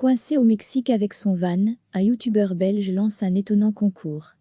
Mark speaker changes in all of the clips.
Speaker 1: Coincé au Mexique avec son van, un youtubeur belge lance un étonnant concours.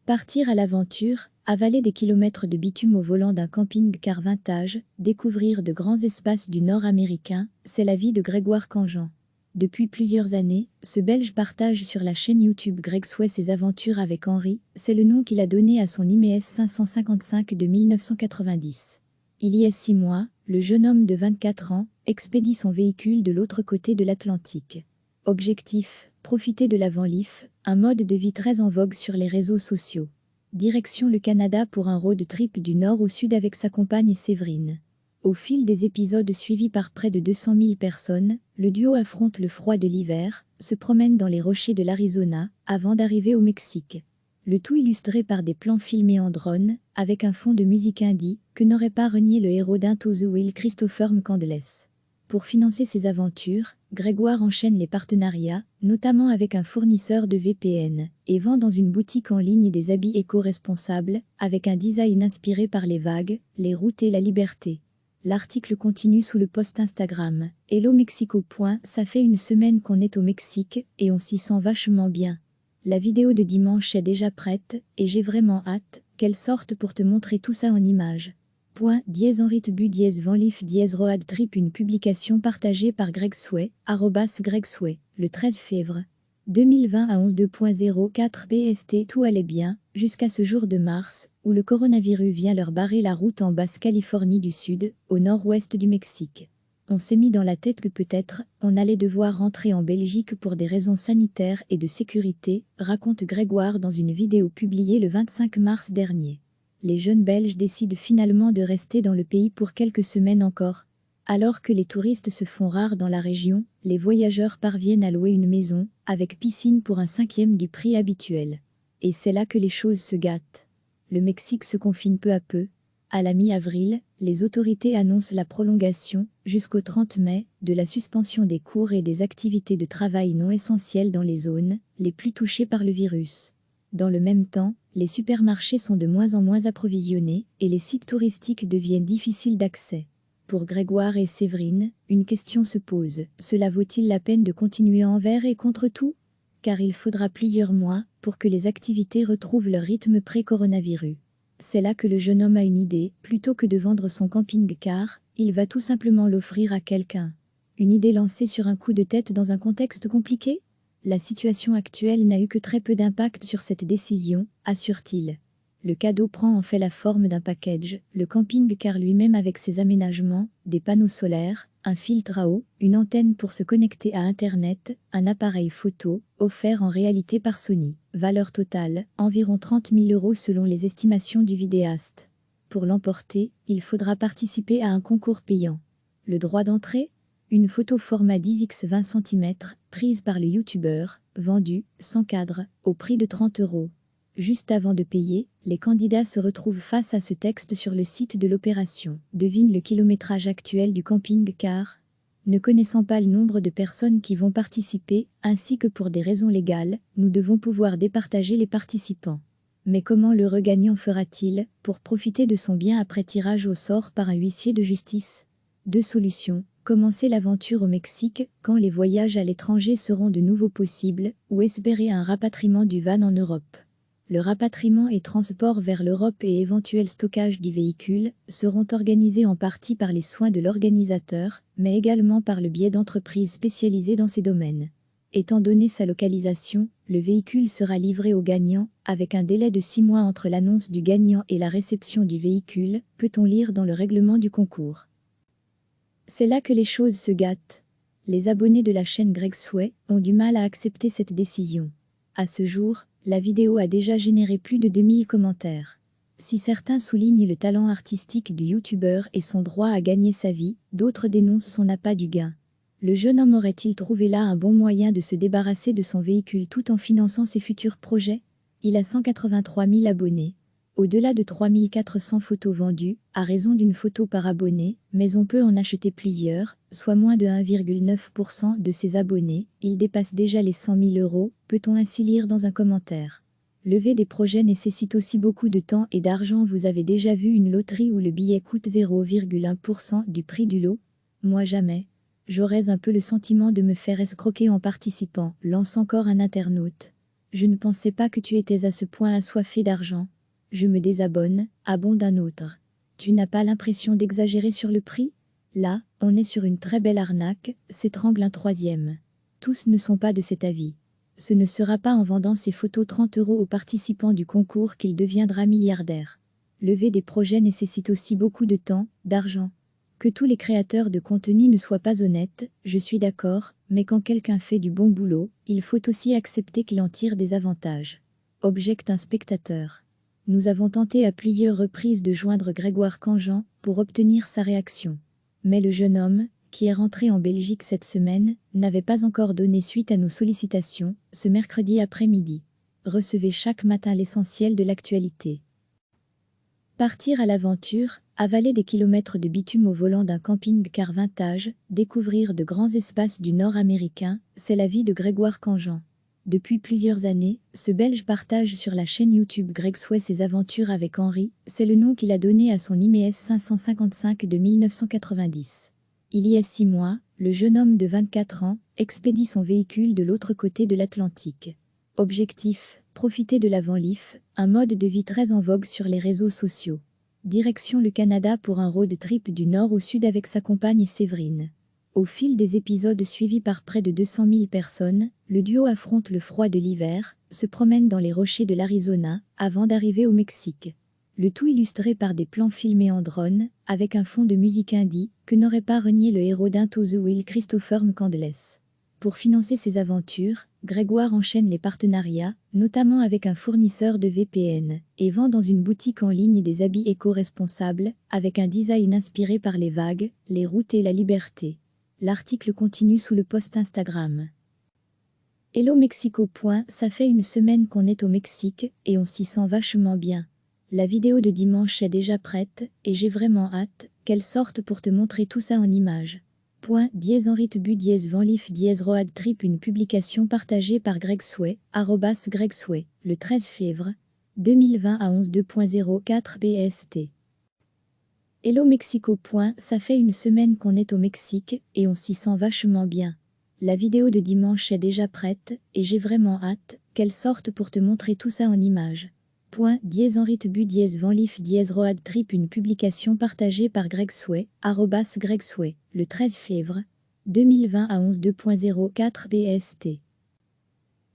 Speaker 1: Partir à l'aventure, avaler des kilomètres de bitume au volant d'un camping-car vintage, découvrir de grands espaces du Nord américain, c'est la vie de Grégoire Canjean. Depuis plusieurs années, ce Belge partage sur la chaîne YouTube Gregsway ses aventures avec Henri, c'est le nom qu'il a donné à son IMES 555 de 1990. Il y a 6 mois, le jeune homme de 24 ans expédie son véhicule de l'autre côté de l'Atlantique. Objectif, profiter de la Van Leaf, un mode de vie très en vogue sur les réseaux sociaux. Direction le Canada pour un road trip du nord au sud avec sa compagne Séverine. Au fil des épisodes suivis par près de 200 000 personnes, le duo affronte le froid de l'hiver, se promène dans les rochers de l'Arizona, avant d'arriver au Mexique. Le tout illustré par des plans filmés en drone, avec un fond de musique indie, que n'aurait pas renié le héros d'Into the Wild Christopher McCandless. Pour financer ses aventures, Grégoire enchaîne les partenariats, notamment avec un fournisseur de VPN, et vend dans une boutique en ligne des habits éco-responsables, avec un design inspiré par les vagues, les routes et la liberté. L'article continue sous le post Instagram. Hello Mexico. Ça fait une semaine qu'on est au Mexique, et on s'y sent vachement bien. La vidéo de dimanche est déjà prête, et j'ai vraiment hâte qu'elle sorte pour te montrer tout ça en images. Henri Tebu Van Leaf Road Trip. Une publication partagée par Gregsway, @Gregsway, le 13 février 2020 à 11:04 BST. Tout allait bien, jusqu'à ce jour de mars, où le coronavirus vient leur barrer la route en Basse-Californie du Sud, au nord-ouest du Mexique. On s'est mis dans la tête que peut-être, on allait devoir rentrer en Belgique pour des raisons sanitaires et de sécurité, raconte Grégoire dans une vidéo publiée le 25 mars dernier. Les jeunes Belges décident finalement de rester dans le pays pour quelques semaines encore. Alors que les touristes se font rares dans la région, les voyageurs parviennent à louer une maison, avec piscine pour un 5e du prix habituel. Et c'est là que les choses se gâtent. Le Mexique se confine peu à peu. À la mi-avril, les autorités annoncent la prolongation, jusqu'au 30 mai, de la suspension des cours et des activités de travail non essentielles dans les zones les plus touchées par le virus. Dans le même temps, les supermarchés sont de moins en moins approvisionnés et les sites touristiques deviennent difficiles d'accès. Pour Grégoire et Séverine, une question se pose. Cela vaut-il la peine de continuer envers et contre tout? Car il faudra plusieurs mois pour que les activités retrouvent leur rythme pré-coronavirus. C'est là que le jeune homme a une idée. Plutôt que de vendre son camping-car, il va tout simplement l'offrir à quelqu'un. Une idée lancée sur un coup de tête dans un contexte compliqué? La situation actuelle n'a eu que très peu d'impact sur cette décision, assure-t-il. Le cadeau prend en fait la forme d'un package, le camping-car lui-même avec ses aménagements, des panneaux solaires, un filtre à eau, une antenne pour se connecter à Internet, un appareil photo, offert en réalité par Sony. Valeur totale, environ 30 000 € selon les estimations du vidéaste. Pour l'emporter, il faudra participer à un concours payant. Le droit d'entrée? Une photo format 10x 20 cm, prise par le youtubeur, vendue, sans cadre, au prix de 30 €. Juste avant de payer, les candidats se retrouvent face à ce texte sur le site de l'opération. Devine le kilométrage actuel du camping-car. Ne connaissant pas le nombre de personnes qui vont participer, ainsi que pour des raisons légales, nous devons pouvoir départager les participants. Mais comment le regagnant fera-t-il pour profiter de son bien après tirage au sort par un huissier de justice? Deux solutions. Commencer l'aventure au Mexique, quand les voyages à l'étranger seront de nouveau possibles, ou espérer un rapatriement du van en Europe. Le rapatriement et transport vers l'Europe et éventuel stockage du véhicule seront organisés en partie par les soins de l'organisateur, mais également par le biais d'entreprises spécialisées dans ces domaines. Étant donné sa localisation, le véhicule sera livré au gagnant, avec un délai de 6 mois entre l'annonce du gagnant et la réception du véhicule, peut-on lire dans le règlement du concours. C'est là que les choses se gâtent. Les abonnés de la chaîne Gregsway ont du mal à accepter cette décision. À ce jour, la vidéo a déjà généré plus de 2000 commentaires. Si certains soulignent le talent artistique du youtubeur et son droit à gagner sa vie, d'autres dénoncent son appât du gain. Le jeune homme aurait-il trouvé là un bon moyen de se débarrasser de son véhicule tout en finançant ses futurs projets? Il a 183 000 abonnés. Au-delà de 3400 photos vendues, à raison d'une photo par abonné, mais on peut en acheter plusieurs, soit moins de 1,9% de ses abonnés, il dépasse déjà les 100 000 €, peut-on ainsi lire dans un commentaire. Lever des projets nécessite aussi beaucoup de temps et d'argent. Vous avez déjà vu une loterie où le billet coûte 0,1% du prix du lot? Moi jamais. J'aurais un peu le sentiment de me faire escroquer en participant, lance encore un internaute. Je ne pensais pas que tu étais à ce point assoiffé d'argent. Je me désabonne, abonde un autre. Tu n'as pas l'impression d'exagérer sur le prix? Là, on est sur une très belle arnaque, s'étrangle un troisième. Tous ne sont pas de cet avis. Ce ne sera pas en vendant ses photos 30 € aux participants du concours qu'il deviendra milliardaire. Lever des projets nécessite aussi beaucoup de temps, d'argent. Que tous les créateurs de contenu ne soient pas honnêtes, je suis d'accord, mais quand quelqu'un fait du bon boulot, il faut aussi accepter qu'il en tire des avantages. Objecte un spectateur. Nous avons tenté à plusieurs reprises de joindre Grégoire Canjean pour obtenir sa réaction. Mais le jeune homme, qui est rentré en Belgique cette semaine, n'avait pas encore donné suite à nos sollicitations, ce mercredi après-midi. Recevez chaque matin l'essentiel de l'actualité. Partir à l'aventure, avaler des kilomètres de bitume au volant d'un camping-car vintage, découvrir de grands espaces du Nord américain, c'est la vie de Grégoire Canjean. Depuis plusieurs années, ce Belge partage sur la chaîne YouTube Gregsway ses aventures avec Henri, c'est le nom qu'il a donné à son IMES 555 de 1990. Il y a 6 mois, le jeune homme de 24 ans expédie son véhicule de l'autre côté de l'Atlantique. Objectif, profiter de la Van Leaf, un mode de vie très en vogue sur les réseaux sociaux. Direction le Canada pour un road trip du nord au sud avec sa compagne Séverine. Au fil des épisodes suivis par près de 200 000 personnes, le duo affronte le froid de l'hiver, se promène dans les rochers de l'Arizona, avant d'arriver au Mexique. Le tout illustré par des plans filmés en drone, avec un fond de musique indie, que n'aurait pas renié le héros d'Into the Wild Christopher McCandless. Pour financer ses aventures, Grégoire enchaîne les partenariats, notamment avec un fournisseur de VPN, et vend dans une boutique en ligne des habits éco-responsables, avec un design inspiré par les vagues, les routes et la liberté. L'article continue sous le post Instagram. Hello Mexico. Ça fait une semaine qu'on est au Mexique, et on s'y sent vachement bien. La vidéo de dimanche est déjà prête, et j'ai vraiment hâte qu'elle sorte pour te montrer tout ça en images. Henri Tebu Van Leaf Road Trip. Une publication partagée par Gregsway, @Gregsway, le 13 février 2020 à 11:02.04 BST. Hello Mexico. Ça fait une semaine qu'on est au Mexique, et on s'y sent vachement bien. La vidéo de dimanche est déjà prête, et j'ai vraiment hâte qu'elle sorte pour te montrer tout ça en images. Henri Tebu Van Leaf Road Trip. Une publication partagée par Gregsway, @Gregsway, le 13 février 2020 à 11:02.04 BST.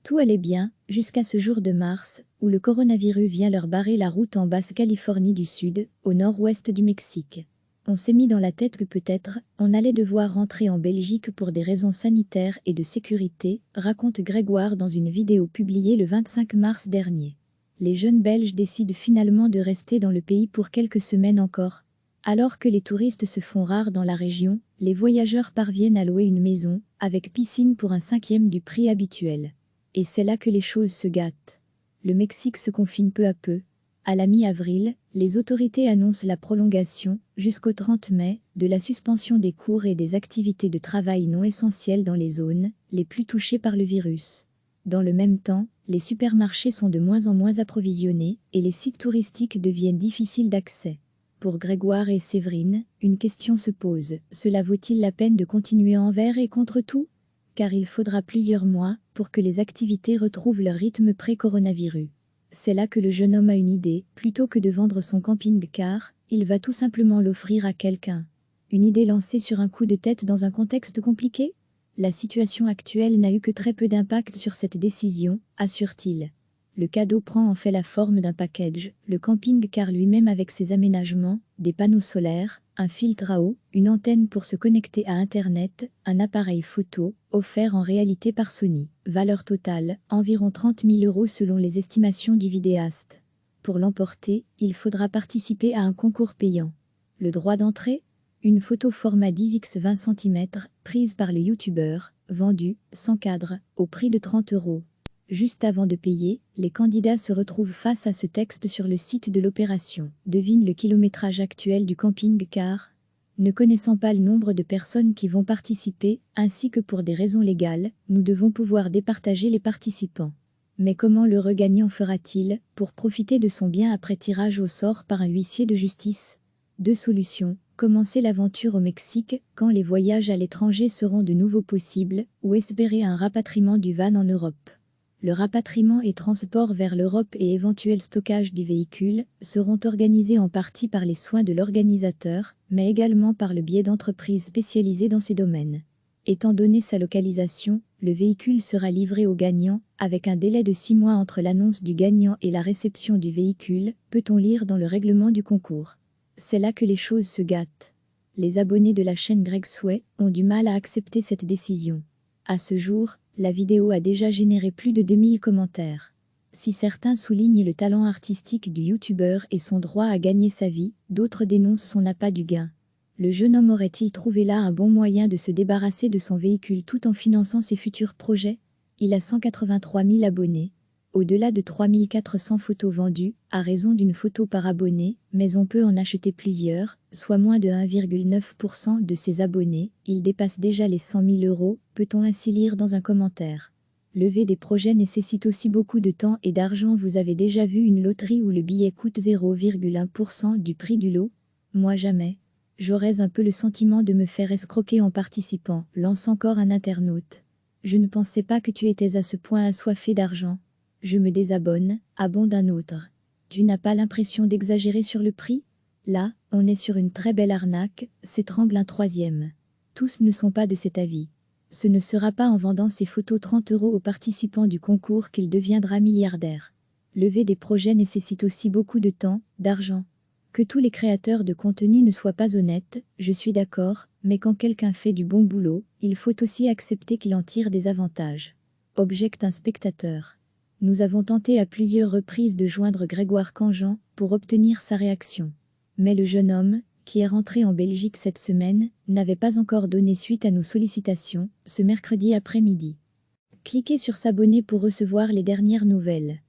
Speaker 1: Tout allait bien, jusqu'à ce jour de mars, où le coronavirus vient leur barrer la route en Basse-Californie du Sud, au nord-ouest du Mexique. On s'est mis dans la tête que peut-être, on allait devoir rentrer en Belgique pour des raisons sanitaires et de sécurité, raconte Grégoire dans une vidéo publiée le 25 mars dernier. Les jeunes Belges décident finalement de rester dans le pays pour quelques semaines encore. Alors que les touristes se font rares dans la région, les voyageurs parviennent à louer une maison, avec piscine pour un 5e du prix habituel. Et c'est là que les choses se gâtent. Le Mexique se confine peu à peu. À la mi-avril, les autorités annoncent la prolongation, jusqu'au 30 mai, de la suspension des cours et des activités de travail non essentielles dans les zones les plus touchées par le virus. Dans le même temps, les supermarchés sont de moins en moins approvisionnés et les sites touristiques deviennent difficiles d'accès. Pour Grégoire et Séverine, une question se pose. Cela vaut-il la peine de continuer envers et contre tout? Car il faudra plusieurs mois pour que les activités retrouvent leur rythme pré-coronavirus. C'est là que le jeune homme a une idée. Plutôt que de vendre son camping-car, il va tout simplement l'offrir à quelqu'un. Une idée lancée sur un coup de tête dans un contexte compliqué? La situation actuelle n'a eu que très peu d'impact sur cette décision, assure-t-il. Le cadeau prend en fait la forme d'un package, le camping-car lui-même avec ses aménagements, des panneaux solaires, un filtre à eau, une antenne pour se connecter à Internet, un appareil photo, offert en réalité par Sony. Valeur totale, environ 30 000 € selon les estimations du vidéaste. Pour l'emporter, il faudra participer à un concours payant. Le droit d'entrée? Une photo format 10x 20 cm, prise par le youtubeur, vendue, sans cadre, au prix de 30 €. Juste avant de payer, les candidats se retrouvent face à ce texte sur le site de l'opération. Devine le kilométrage actuel du camping-car. Ne connaissant pas le nombre de personnes qui vont participer, ainsi que pour des raisons légales, nous devons pouvoir départager les participants. Mais comment le regagnant fera-t-il pour profiter de son bien après tirage au sort par un huissier de justice? Deux solutions, Commencer l'aventure au Mexique, quand les voyages à l'étranger seront de nouveau possibles, ou espérer un rapatriement du van en Europe. Le rapatriement et transport vers l'Europe et éventuel stockage du véhicule seront organisés en partie par les soins de l'organisateur, mais également par le biais d'entreprises spécialisées dans ces domaines. Étant donné sa localisation, le véhicule sera livré au gagnant, avec un délai de 6 mois entre l'annonce du gagnant et la réception du véhicule, peut-on lire dans le règlement du concours. C'est là que les choses se gâtent. Les abonnés de la chaîne Greg Sway ont du mal à accepter cette décision. À ce jour, la vidéo a déjà généré plus de 2000 commentaires. Si certains soulignent le talent artistique du youtubeur et son droit à gagner sa vie, d'autres dénoncent son appât du gain. Le jeune homme aurait-il trouvé là un bon moyen de se débarrasser de son véhicule tout en finançant ses futurs projets? Il a 183 000 abonnés. Au-delà de 3400 photos vendues, à raison d'une photo par abonné, mais on peut en acheter plusieurs, soit moins de 1,9% de ses abonnés, il dépasse déjà les 100 000 €, peut-on ainsi lire dans un commentaire. Lever des projets nécessite aussi beaucoup de temps et d'argent. Vous avez déjà vu une loterie où le billet coûte 0,1% du prix du lot? Moi jamais. J'aurais un peu le sentiment de me faire escroquer en participant, lance encore un internaute. Je ne pensais pas que tu étais à ce point assoiffé d'argent. Je me désabonne, abonde un autre. Tu n'as pas l'impression d'exagérer sur le prix? Là, on est sur une très belle arnaque, s'étrangle un troisième. Tous ne sont pas de cet avis. Ce ne sera pas en vendant ses photos 30 € aux participants du concours qu'il deviendra milliardaire. Lever des projets nécessite aussi beaucoup de temps, d'argent. Que tous les créateurs de contenu ne soient pas honnêtes, je suis d'accord, mais quand quelqu'un fait du bon boulot, il faut aussi accepter qu'il en tire des avantages. Objecte un spectateur. Nous avons tenté à plusieurs reprises de joindre Grégoire Canjean pour obtenir sa réaction. Mais le jeune homme, qui est rentré en Belgique cette semaine, n'avait pas encore donné suite à nos sollicitations, ce mercredi après-midi. Cliquez sur s'abonner pour recevoir les dernières nouvelles.